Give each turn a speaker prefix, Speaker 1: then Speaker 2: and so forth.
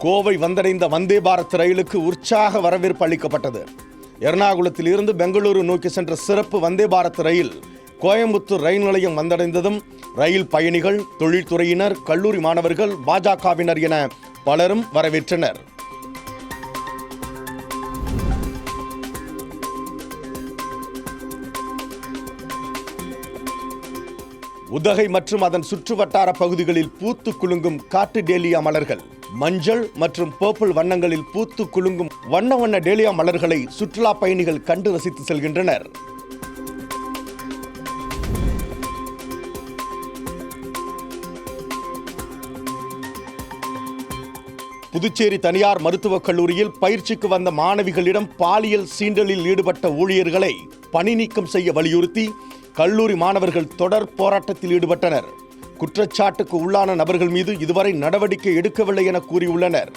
Speaker 1: கோவை வந்தடைந்த வந்தே பாரத் ரயிலுக்கு உற்சாக வரவேற்பு அளிக்கப்பட்டது. எர்ணாகுளத்தில் இருந்து பெங்களூரு நோக்கி சென்ற சிறப்பு வந்தே பாரத் ரயில் கோயம்புத்தூர் ரயில் நிலையம் வந்தடைந்ததும் ரயில் பயணிகள், தொழில்துறையினர், கல்லூரி மாணவர்கள், பாஜகவினர் என பலரும் வரவேற்றனர். உதகை மற்றும் அதன் சுற்றுவட்டார பகுதிகளில் பூத்து குலுங்கும் காட்டு டேலியா மலர்கள், மஞ்சள் மற்றும் பர்பிள் வண்ணங்களில் பூத்து குலுங்கும் வண்ண வண்ண டேலியா மலர்களை சுற்றுலா பயணிகள் கண்டு ரசித்து செல்கின்றனர். புதுச்சேரி தனியார் மருத்துவக் கல்லூரியில் பயிற்சிக்கு வந்த மாணவிகளிடம் பாலியல் சீண்டலில் ஈடுபட்ட ஊழியர்களை பணி நீக்கம் செய்ய வலியுறுத்தி கல்லூரி மாணவர்கள் தொடர் போராட்டத்தில் ஈடுபட்டனர். குற்றச்சாட்டுக்கு உள்ளான நபர்கள் மீது இதுவரை நடவடிக்கை எடுக்கவில்லை என கூறியுள்ளனர்.